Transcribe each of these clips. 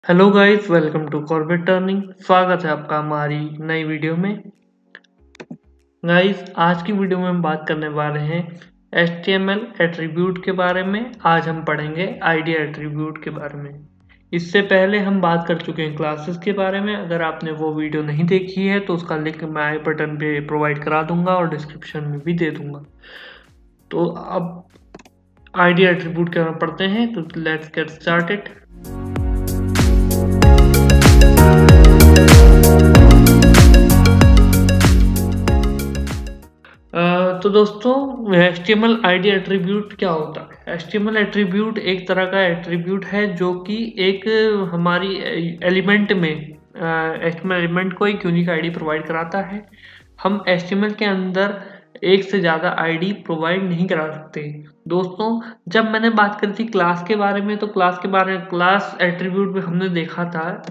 Hello guys, welcome to Corbett turning. स्वागत है आपका हमारी नई वीडियो में। गाइस, आज की वीडियो में हम बात करने वाले हैं HTML एट्रीब्यूट के बारे में। आज हम पढ़ेंगे आईडी एट्रीब्यूट के बारे में। इससे पहले हम बात कर चुके हैं क्लासेस के बारे में। अगर आपने वो वीडियो नहीं देखी है तो उसका लिंक मैं आई बटन पे प्रोवाइड करा दूंगा और डिस्क्रिप्शन में भी दे दूंगा। तो अब आईडी एट्रीब्यूट के बारे में पढ़ते हैं, तो लेट्स गेट स्टार्टेड। तो दोस्तों, HTML आईडी एट्रीब्यूट क्या होता है? HTML एट्रीब्यूट एक तरह का एट्रीब्यूट है जो कि एक हमारी एलिमेंट में HTML एलिमेंट को एक यूनिक आईडी प्रोवाइड कराता है। हम HTML के अंदर एक से ज़्यादा आईडी प्रोवाइड नहीं करा सकते। दोस्तों, जब मैंने बात करी थी क्लास के बारे में, तो क्लास एट्रीब्यूट में हमने देखा था,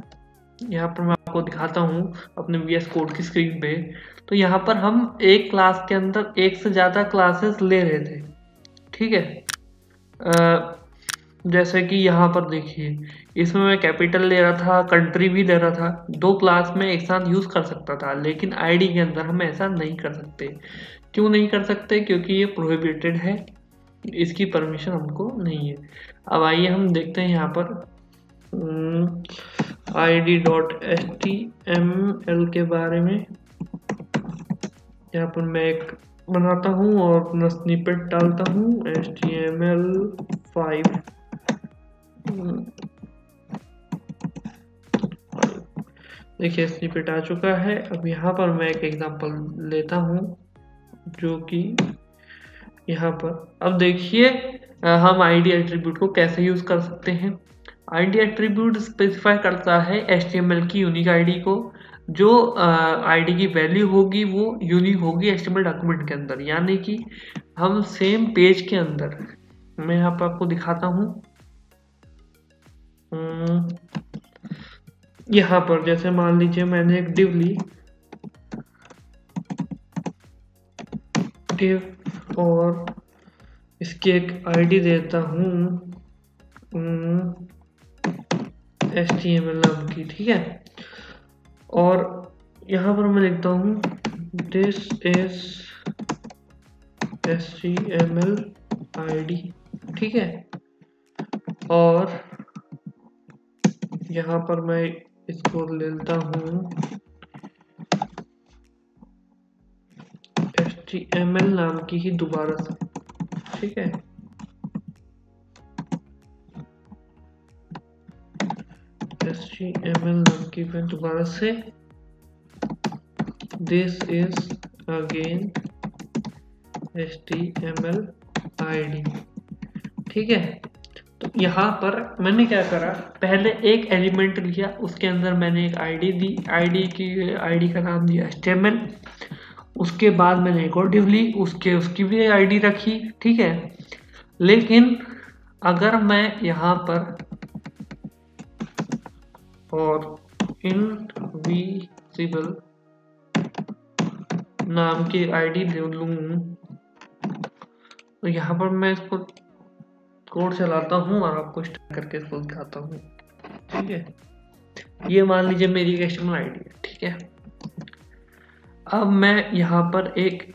यहाँ पर मैं आपको दिखाता हूँ अपने VS कोड की स्क्रीन पे। तो यहाँ पर हम एक क्लास के अंदर एक से ज़्यादा क्लासेस ले रहे थे, ठीक है। जैसे कि यहाँ पर देखिए, इसमें मैं कैपिटल ले रहा था, कंट्री भी ले रहा था। दो क्लास में एक साथ यूज़ कर सकता था, लेकिन आईडी के अंदर हम ऐसा नहीं कर सकते। क्यों नहीं कर सकते? क्योंकि ये प्रोहिबिटेड है, इसकी परमिशन हमको नहीं है। अब आइए हम देखते हैं यहाँ पर id.html के बारे में। यहाँ पर मैं एक बनाता हूँ और अपना स्निपेट डालता हूँ HTML5। देखिए, स्निपेट आ चुका है। अब यहाँ पर मैं एक एग्जांपल लेता हूँ, जो कि यहाँ पर अब देखिए हम आईडी एट्रीब्यूट को कैसे यूज कर सकते हैं। आईडी एट्रीब्यूट स्पेसिफाई करता है HTML की यूनिक आईडी को। जो आईडी की वैल्यू होगी वो यूनिक होगी HTML डॉक्यूमेंट के अंदर, यानी कि हम सेम पेज के अंदर, मैं यहाँ पर आपको दिखाता हूँ। यहाँ पर जैसे मान लीजिए मैंने एक डिव ली, डिव, और इसकी एक आईडी देता हूँ HTML नाम की, ठीक है। और यहाँ पर मैं लिखता हूँ दिस इज HTML ID, ठीक है। और यहाँ पर मैं इसको लेता हूँ HTML नाम की ही दोबारा से, ठीक है। HTML नाम की मैं दोबारा से this is again HTML ID, ठीक है। तो यहाँ पर मैंने क्या करा, पहले एक एलिमेंट लिया, उसके अंदर मैंने एक आईडी दी, आईडी का नाम दिया HTML। उसके बाद मैंने एक और डिव ली, उसकी भी आईडी रखी, ठीक है। लेकिन अगर मैं यहाँ पर और इनविजिबल नाम की आईडी ले लूँ, तो यहाँ पर मैं इसको कोड चलाता हूँ और आपको स्टार्ट करके इसको दिखाता हूँ, ठीक है। ये मान लीजिए मेरी HTML आईडी है, ठीक है। अब मैं यहाँ पर एक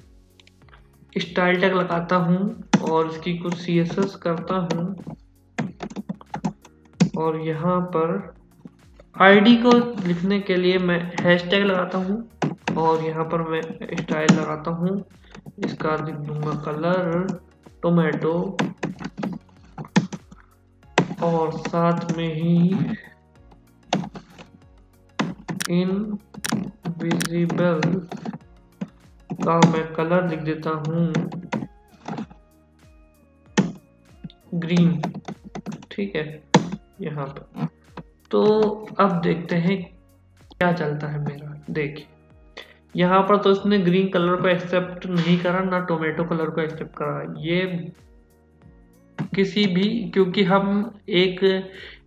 स्टाइल टैग लगाता हूँ और इसकी कुछ CSS करता हूँ, और यहाँ पर आईडी को लिखने के लिए मैं हैशटैग लगाता हूँ और यहाँ पर मैं स्टाइल लगाता हूँ। इसका लिख दूंगा कलर टोमेटो, और साथ में ही इनविजिबल का मैं कलर लिख देता हूँ ग्रीन, ठीक है, यहाँ पर। तो अब देखते हैं क्या चलता है मेरा। देखिए, यहाँ पर तो इसने ग्रीन कलर को एक्सेप्ट नहीं करा, ना टोमेटो कलर को एक्सेप्ट करा। ये किसी भी, क्योंकि हम एक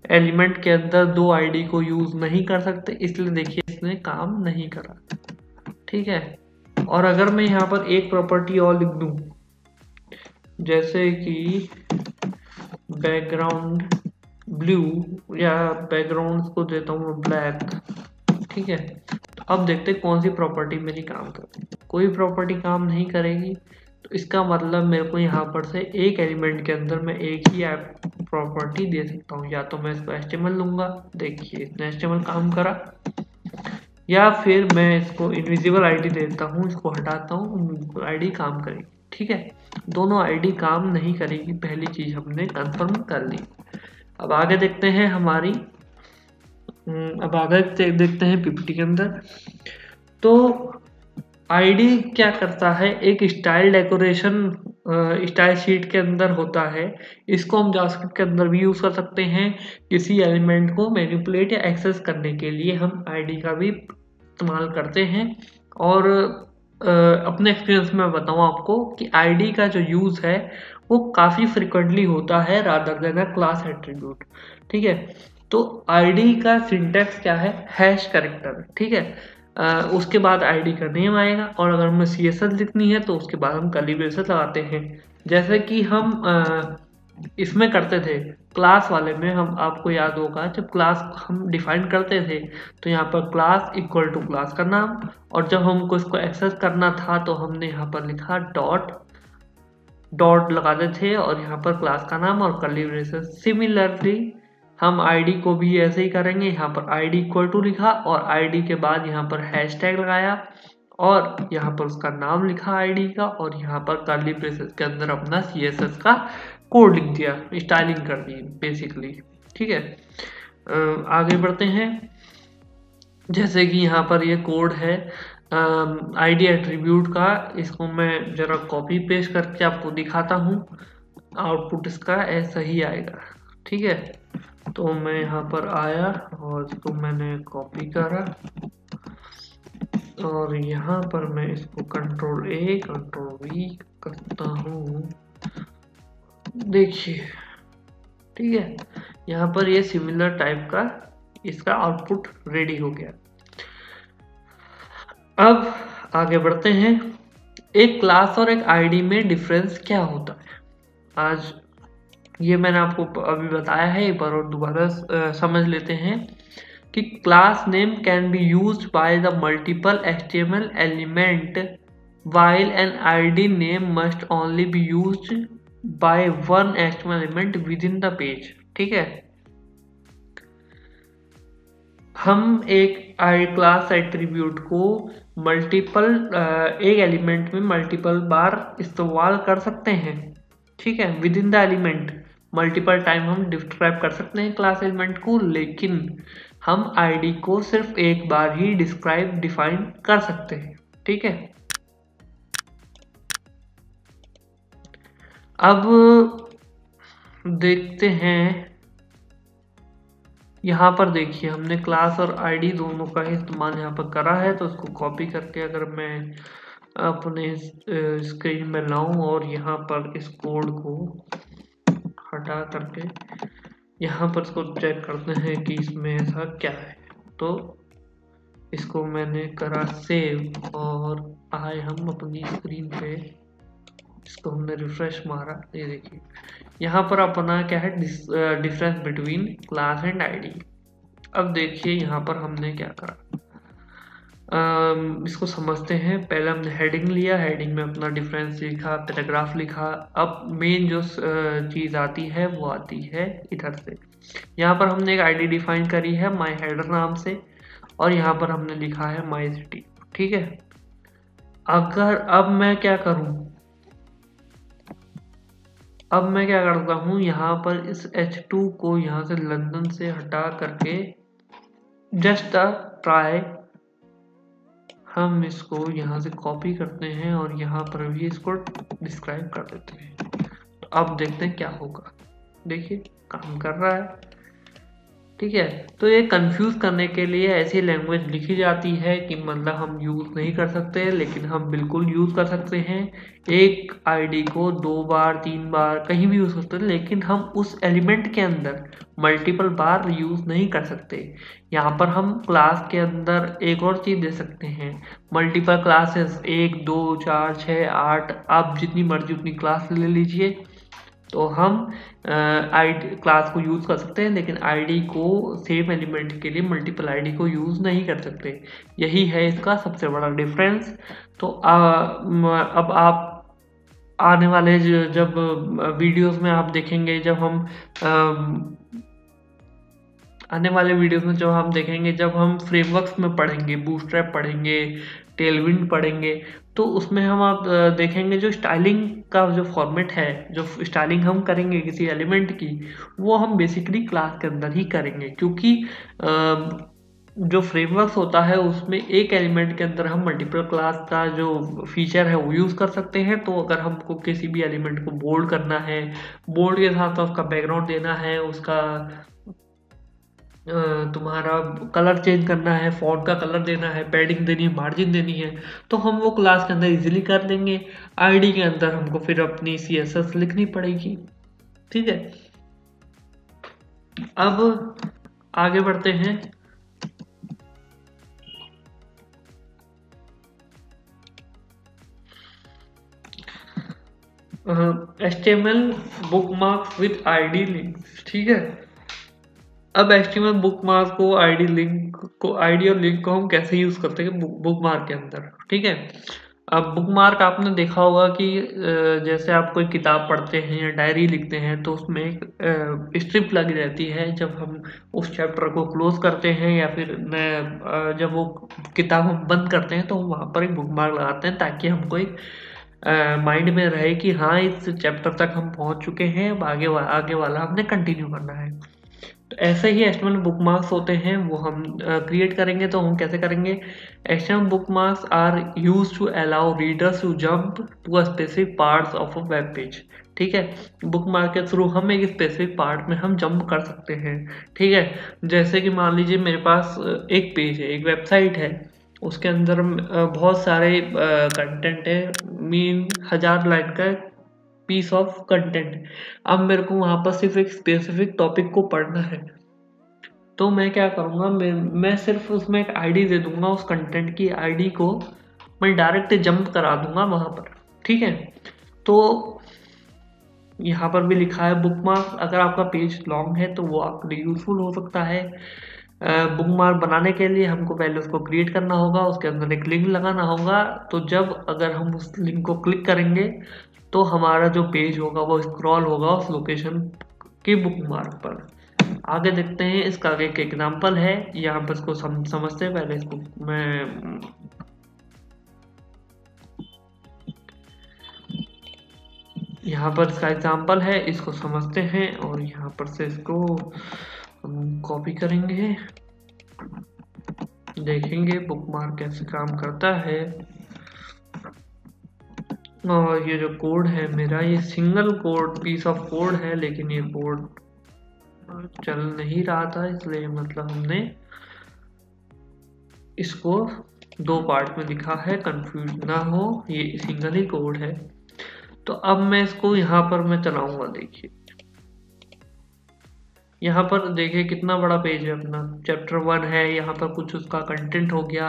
एलिमेंट के अंदर दो आईडी को यूज नहीं कर सकते, इसलिए देखिए इसने काम नहीं करा, ठीक है। और अगर मैं यहाँ पर एक प्रॉपर्टी और लिख दूं, जैसे कि बैकग्राउंड ब्लू या बैकग्राउंड को देता हूँ ब्लैक। ठीक है, तो अब देखते हैं कौन सी प्रॉपर्टी मेरी काम करती है। कोई प्रॉपर्टी काम नहीं करेगी, तो इसका मतलब मेरे को यहाँ पर से एक एलिमेंट के अंदर मैं एक ही प्रॉपर्टी दे सकता हूँ। या तो मैं इसको HTML लूंगा, देखिए इसने HTML काम करा, या फिर मैं इसको इनविजिबल आईडी देता हूँ, इसको हटाता हूँ, आईडी काम करेगी। ठीक है, दोनों आईडी काम नहीं करेगी, पहली चीज हमने कंफर्म कर ली। अब आगे देखते हैं हमारी देखते हैं पीपीटी के अंदर। तो आईडी क्या करता है, एक स्टाइल डेकोरेशन स्टाइल शीट के अंदर होता है। इसको हम जावास्क्रिप्ट के अंदर भी यूज कर सकते हैं। किसी एलिमेंट को मैनिपुलेट या एक्सेस करने के लिए हम आईडी का भी इस्तेमाल करते हैं। और अपने एक्सपीरियंस में बताऊं आपको कि आईडी का जो यूज है वो काफी फ्रिक्वेंटली होता है रादर देन अ क्लास एट्रीब्यूट। ठीक है, तो आईडी का सिंटैक्स क्या है, हैश कैरेक्टर। ठीक है, उसके बाद आईडी का नेम आएगा, और अगर हमें CSS लिखनी है तो उसके बाद हम कर्ली ब्रेसेस लगाते हैं। जैसे कि हम इसमें करते थे क्लास वाले में, हम आपको याद होगा जब क्लास हम डिफाइन करते थे तो यहाँ पर क्लास इक्वल टू क्लास का नाम, और जब हमको इसको एक्सेस करना था तो हमने यहाँ पर लिखा डॉट लगाते थे, और यहाँ पर क्लास का नाम और कर्ली ब्रेसेस। सिमिलरली हम आईडी को भी ऐसे ही करेंगे, यहाँ पर आईडी इक्वल टू लिखा और आईडी के बाद यहाँ पर हैशटैग लगाया और यहाँ पर उसका नाम लिखा आईडी का, और यहाँ पर कर्ली ब्रेसेस के अंदर अपना CSS का कोड लिख दिया, स्टाइलिंग कर दी बेसिकली। ठीक है, आगे बढ़ते हैं। जैसे कि यहाँ पर ये कोड है आईडी एट्रीब्यूट का, इसको मैं जरा कॉपी पेस्ट करके आपको दिखाता हूँ। आउटपुट इसका ऐसा ही आएगा। ठीक है, तो मैं यहाँ पर आया और इसको मैंने कॉपी करा, और यहाँ पर मैं इसको Ctrl+A Ctrl+V करता हूँ, देखिए। ठीक है, यहाँ पर ये सिमिलर टाइप का इसका आउटपुट रेडी हो गया। अब आगे बढ़ते हैं, एक क्लास और एक आईडी में डिफरेंस क्या होता है। आज ये मैंने आपको अभी बताया है, एक बार और दोबारा समझ लेते हैं कि class name can be used by the multiple HTML element while an ID name must only be used by one HTML element within the page। ठीक है, हम एक क्लास एट्रीब्यूट को मल्टीपल एक एलिमेंट में मल्टीपल बार इस्तेमाल कर सकते हैं। ठीक है, with in the element multiple time हम डिस्क्राइब कर सकते हैं क्लास एलिमेंट को, लेकिन हम आईडी को सिर्फ एक बार ही डिफाइन कर सकते हैं। ठीक है, अब देखते हैं, यहाँ पर देखिए हमने क्लास और आईडी दोनों का ही इस्तेमाल यहाँ पर करा है। तो उसको कॉपी करके अगर मैं अपने स्क्रीन में लाऊं और यहाँ पर इस कोड को हटा करके यहाँ पर इसको चेक करते हैं कि इसमें ऐसा क्या है। तो इसको मैंने करा सेव और आए हम अपनी स्क्रीन पे, इसको हमने रिफ्रेश मारा, ये देखिए यहाँ पर अपना क्या है difference between class and ID. अब देखिए यहाँ पर हमने क्या करा, इसको समझते हैं। पहले हमने हेडिंग लिया, हेडिंग में अपना डिफरेंस लिखा, पैराग्राफ लिखा। अब मेन जो चीज़ आती है वो आती है इधर से। यहाँ पर हमने एक आईडी डिफाइन करी है माई हेडर नाम से, और यहाँ पर हमने लिखा है माई सिटी। ठीक है, अगर अब मैं क्या करता हूँ, यहाँ पर इस H2 को यहाँ से लंदन से हटा करके जस्ट ट्राई हम इसको यहाँ से कॉपी करते हैं और यहाँ पर भी इसको डिस्क्राइब कर देते हैं। तो अब देखते हैं क्या होगा, देखिए काम कर रहा है। ठीक है, तो ये कंफ्यूज करने के लिए ऐसी लैंग्वेज लिखी जाती है कि मतलब हम यूज़ नहीं कर सकते, लेकिन हम बिल्कुल यूज़ कर सकते हैं। एक आईडी को 2 बार 3 बार कहीं भी यूज़ कर सकते हैं, लेकिन हम उस एलिमेंट के अंदर मल्टीपल बार यूज़ नहीं कर सकते। यहाँ पर हम क्लास के अंदर एक और चीज़ दे सकते हैं, मल्टीपल क्लासेस, 1 2 4 6 8, आप जितनी मर्जी उतनी क्लास ले लीजिए। तो हम आईडी क्लास को यूज़ कर सकते हैं, लेकिन आईडी को सेम एलिमेंट के लिए मल्टीपल आईडी को यूज़ नहीं कर सकते। यही है इसका सबसे बड़ा डिफरेंस। तो अब आप आने वाले जब वीडियोस में आप देखेंगे, जब हम आने वाले वीडियोस में जो हम देखेंगे, जब हम फ्रेमवर्क्स में पढ़ेंगे, बूटस्ट्रैप पढ़ेंगे, टेलविंड पढ़ेंगे, तो उसमें हम आप देखेंगे जो स्टाइलिंग का जो फॉर्मेट है, जो स्टाइलिंग हम करेंगे किसी एलिमेंट की, वो हम बेसिकली क्लास के अंदर ही करेंगे, क्योंकि जो फ्रेमवर्क्स होता है उसमें एक एलिमेंट के अंदर हम मल्टीपल क्लास का जो फीचर है वो यूज़ कर सकते हैं। तो अगर हमको किसी भी एलिमेंट को बोल्ड करना है, बोल्ड के साथ साथ उसका बैकग्राउंड देना है, उसका तुम्हारा कलर चेंज करना है, फॉन्ट का कलर देना है, पैडिंग देनी है, मार्जिन देनी है, तो हम वो क्लास के अंदर इजीली कर लेंगे। आईडी के अंदर हमको फिर अपनी CSS लिखनी पड़ेगी। ठीक है, अब आगे बढ़ते हैं। HTML bookmarks with ID links. ठीक है, अब HTML बुकमार्क को आईडी और लिंक को हम कैसे यूज करते हैं बुकमार्क के अंदर। ठीक है, अब बुकमार्क आपने देखा होगा कि जैसे आप कोई किताब पढ़ते हैं या डायरी लिखते हैं, तो उसमें एक स्ट्रिप लगी रहती है जब हम उस चैप्टर को क्लोज करते हैं, या फिर जब वो किताब हम बंद करते हैं तो हम वहाँ पर एक बुकमार्क लगाते हैं, ताकि हमको एक माइंड में रहे कि हाँ इस चैप्टर तक हम पहुँच चुके हैं, अब आगे वाला हमने कंटिन्यू करना है। तो ऐसे ही HTML बुकमार्क्स होते हैं, वो हम क्रिएट करेंगे। तो हम कैसे करेंगे? HTML bookmarks are use to allow readers to jump to a specific parts of a web page. ठीक है, बुकमार्क के थ्रू हम एक स्पेसिफिक पार्ट में हम जंप कर सकते हैं। ठीक है, जैसे कि मान लीजिए मेरे पास एक पेज है, एक वेबसाइट है, उसके अंदर बहुत सारे कंटेंट है, मीन 1000 लाइन का पीस ऑफ कंटेंट। अब मेरे को वहां पर सिर्फ एक स्पेसिफिक टॉपिक को पढ़ना है, तो मैं क्या करूंगा, मैं सिर्फ उसमें एक आईडी दे दूंगा, उस कंटेंट की आईडी को मैं डायरेक्ट जंप करा दूंगा वहां पर। ठीक है, तो यहाँ पर भी लिखा है बुकमार्क, अगर आपका पेज लॉन्ग है तो वो आपके लिए यूजफुल हो सकता है। बुकमार्क बनाने के लिए हमको पहले उसको क्रिएट करना होगा, उसके अंदर एक लिंक लगाना होगा। तो जब अगर हम उस लिंक को क्लिक करेंगे तो हमारा जो पेज होगा वो स्क्रॉल होगा उस लोकेशन की बुकमार्क पर। आगे देखते हैं, इसका एक एग्जांपल है, यहाँ पर इसको समझते हैं। पहले इसको मैं यहाँ पर इसका एग्जांपल है, इसको समझते हैं और यहाँ पर से इसको हम कॉपी करेंगे, देखेंगे बुकमार्क कैसे काम करता है। और ये जो कोड है मेरा, ये single code piece of code है, लेकिन ये कोड चल नहीं रहा था, इसलिए मतलब हमने इसको 2 पार्ट में लिखा है, कंफ्यूज ना हो, ये सिंगल ही कोड है। तो अब मैं इसको यहाँ पर मैं चलाऊंगा। देखिए यहाँ पर देखिए कितना बड़ा पेज है अपना। चैप्टर 1 है, यहाँ पर कुछ उसका कंटेंट हो गया,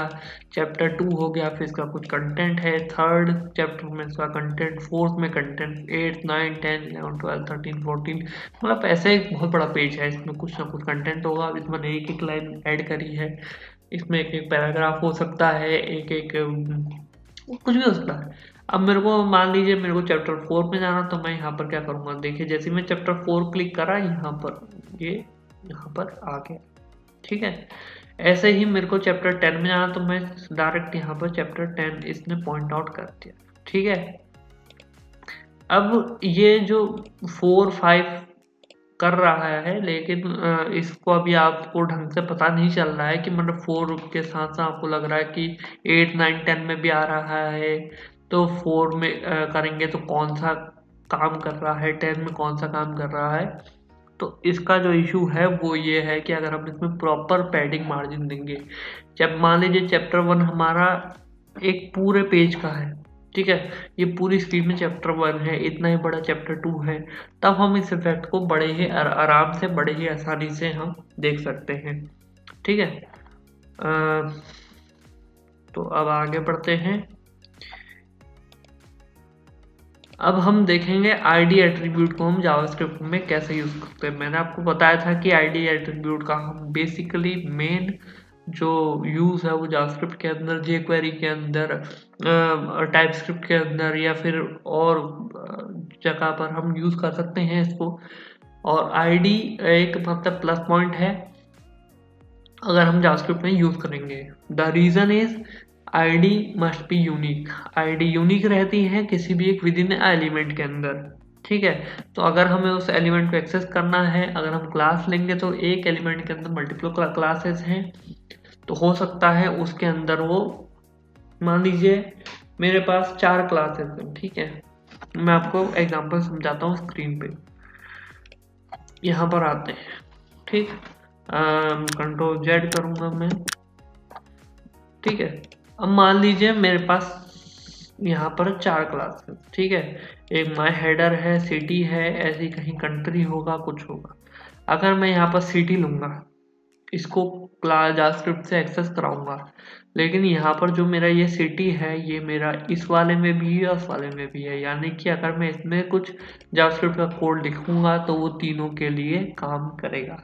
चैप्टर 2 हो गया, फिर इसका कुछ कंटेंट है, थर्ड चैप्टर में इसका कंटेंट, फोर्थ में कंटेंट, 8 9 10 11 12 13 14, मतलब ऐसे एक बहुत बड़ा पेज है, इसमें कुछ ना कुछ कंटेंट होगा। अब इसमें एक एक लाइन ऐड करी है, इसमें एक एक पैराग्राफ हो सकता है, एक एक कुछ भी हो सकता है। अब मेरे को मान लीजिए मेरे को चैप्टर 4 में जाना, तो मैं यहाँ पर क्या करूँगा, देखिए जैसे मैं चैप्टर 4 क्लिक करा, यहाँ पर ये यहाँ पर आ गया। ठीक है, ऐसे ही मेरे को चैप्टर 10 में जाना, तो मैं डायरेक्ट यहाँ पर चैप्टर 10 इसने पॉइंट आउट कर दिया। ठीक है, अब ये जो 4 5 कर रहा है, लेकिन इसको अभी आपको ढंग से पता नहीं चल रहा है कि मतलब 4 के साथ साथ आपको लग रहा है कि 8 9 10 में भी आ रहा है, तो 4 में करेंगे तो कौन सा काम कर रहा है, 10 में कौन सा काम कर रहा है। तो इसका जो इशू है वो ये है कि अगर हम इसमें प्रॉपर पैडिंग मार्जिन देंगे, जब मान लीजिए चैप्टर 1 हमारा एक पूरे पेज का है, ठीक है, ये पूरी स्क्रीन में चैप्टर 1 है, इतना ही बड़ा चैप्टर 2 है, तब हम इस इफेक्ट को बड़े ही आराम से, बड़े ही आसानी से हम देख सकते हैं। ठीक है, तो अब आगे बढ़ते हैं। अब हम देखेंगे आईडी एट्रीब्यूट को हम जावास्क्रिप्ट में कैसे यूज करते हैं। मैंने आपको बताया था कि आईडी एट्रीब्यूट का हम बेसिकली मेन जो यूज है वो जावास्क्रिप्ट के अंदर, जेक्वेरी के अंदर, टाइपस्क्रिप्ट के अंदर या फिर और जगह पर हम यूज कर सकते हैं इसको। और आईडी एक मतलब प्लस पॉइंट है अगर हम जावास्क्रिप्ट में यूज करेंगे। The reason is ID must be unique. ID unique रहती है किसी भी एक विद इन एलिमेंट के अंदर, ठीक है। तो अगर हमें उस एलिमेंट को एक्सेस करना है, अगर हम क्लास लेंगे तो एक एलिमेंट के अंदर मल्टीपल क्लासेस हैं, तो हो सकता है उसके अंदर वो, मान लीजिए मेरे पास 4 क्लासेस हैं, ठीक है। मैं आपको एग्जांपल समझाता हूँ स्क्रीन पे। यहाँ पर आते हैं, ठीक, कंट्रोल जेड करूँगा मैं, ठीक है। अब मान लीजिए मेरे पास यहाँ पर 4 क्लास है, ठीक है। एक माई हेडर है, सिटी है, ऐसी कहीं कंट्री होगा, कुछ होगा। अगर मैं यहाँ पर सिटी लूँगा, इसको क्लास जावास्क्रिप्ट से एक्सेस कराऊंगा, लेकिन यहाँ पर जो मेरा ये सिटी है ये मेरा इस वाले में भी है, उस वाले में भी है। यानी कि अगर मैं इसमें कुछ जावास्क्रिप्ट का कोड लिखूंगा तो वो तीनों के लिए काम करेगा।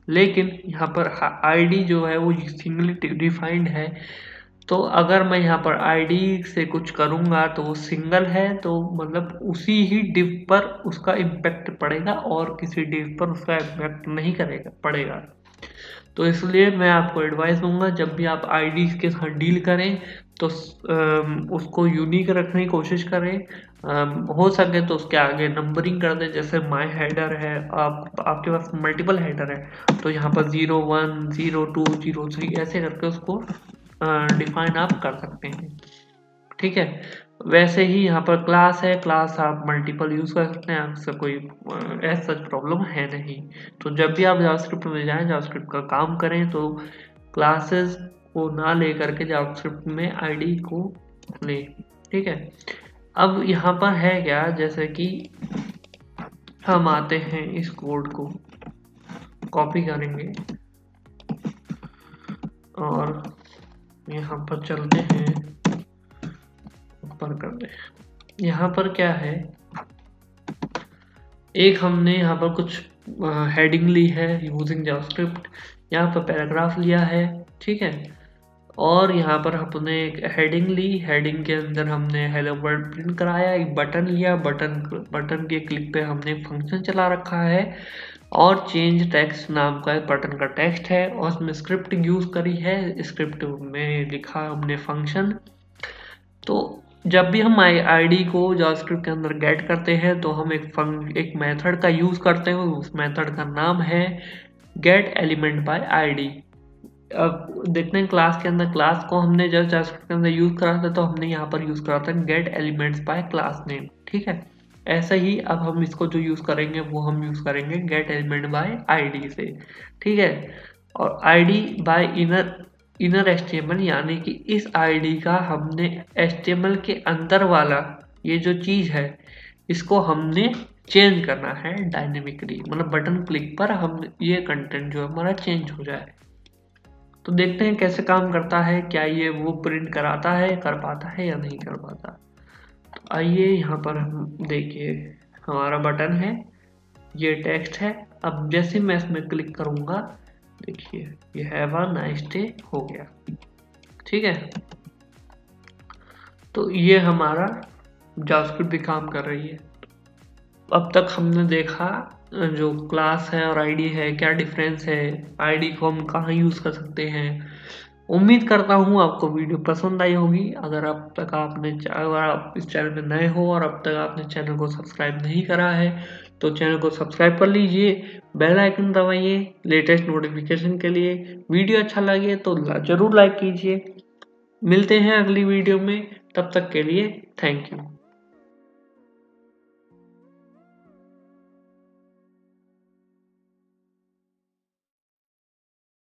लेकिन यहाँ पर आईडी जो है वो सिंगली डिफाइंड है, तो अगर मैं यहाँ पर आईडी से कुछ करूँगा तो वो सिंगल है, तो मतलब उसी ही डिव पर उसका इम्पैक्ट पड़ेगा और किसी डिव पर उसका इम्पैक्ट नहीं करेगा पड़ेगा। तो इसलिए मैं आपको एडवाइस दूंगा, जब भी आप आईडी के साथ डील करें तो उसको यूनिक रखने की कोशिश करें। हो सके तो उसके आगे नंबरिंग कर दें, जैसे माय हेडर है, आपके पास मल्टीपल हेडर है तो यहाँ पर 01, 02, 03 ऐसे करके उसको डिफाइन आप कर सकते हैं, ठीक है। वैसे ही यहाँ पर क्लास है, क्लास आप मल्टीपल यूज कर सकते हैं, आपसे कोई ऐसा सच प्रॉब्लम है नहीं। तो जब भी आप जावास्क्रिप्ट में जाएं, जावास्क्रिप्ट का काम करें तो क्लासेस को ना ले करके जावास्क्रिप्ट में आईडी को ले, ठीक है। अब यहाँ पर है क्या, जैसे कि हम आते हैं इस कोड को कॉपी करेंगे और यहाँ पर चलते हैं, ऊपर कर दे। यहाँ पर क्या है, एक हमने यहाँ पर कुछ हेडिंग ली है यूजिंग जावास्क्रिप्ट, यहाँ पर पैराग्राफ लिया है, ठीक है। और यहाँ पर हमने एक हेडिंग ली, हेडिंग के अंदर हमने हेलो वर्ल्ड प्रिंट कराया, एक बटन लिया, बटन के क्लिक पे हमने फंक्शन चला रखा है, और चेंज टेक्स्ट नाम का बटन का टेक्स्ट है, और उसमें स्क्रिप्ट यूज करी है, स्क्रिप्ट में लिखा हमने फंक्शन। तो जब भी हम आईडी को जावास्क्रिप्ट के अंदर गेट करते हैं तो हम एक मेथड का यूज करते हैं, उस मेथड का नाम है गेट एलिमेंट बाय आईडी। अब देखते हैं क्लास के अंदर, क्लास को हमने जब जावास्क्रिप्ट के अंदर यूज करा था तो हमने यहाँ पर यूज करा था gate elements bye class name, ठीक है। ऐसा ही अब हम इसको जो यूज करेंगे वो हम यूज करेंगे गेट एलिमेंट बाय आईडी से, ठीक है। और आईडी बाय इनर एचटीएमएल, यानी कि इस आईडी का हमने एचटीएमएल के अंदर वाला ये जो चीज है इसको हमने चेंज करना है डायनेमिकली, मतलब बटन क्लिक पर हम ये कंटेंट जो हमारा चेंज हो जाए। तो देखते हैं कैसे काम करता है, क्या ये वो प्रिंट कराता है, कर पाता है या नहीं कर पाता। तो आइए यहाँ पर हम देखिए, हमारा बटन है, ये टेक्स्ट है। अब जैसे मैं इसमें क्लिक करूंगा, देखिए ये हैव अ नाइस डे हो गया, ठीक है। तो ये हमारा जावास्क्रिप्ट भी काम कर रही है। अब तक हमने देखा जो क्लास है और आईडी है क्या डिफरेंस है, आईडी को हम कहाँ यूज कर सकते हैं। उम्मीद करता हूँ आपको वीडियो पसंद आई होगी। अगर आप इस चैनल पे नए हो और अब तक आपने चैनल को सब्सक्राइब नहीं करा है तो चैनल को सब्सक्राइब कर लीजिए, बेल आइकन दबाइए लेटेस्ट नोटिफिकेशन के लिए। वीडियो अच्छा लगे तो जरूर लाइक कीजिए। मिलते हैं अगली वीडियो में, तब तक के लिए थैंक यू।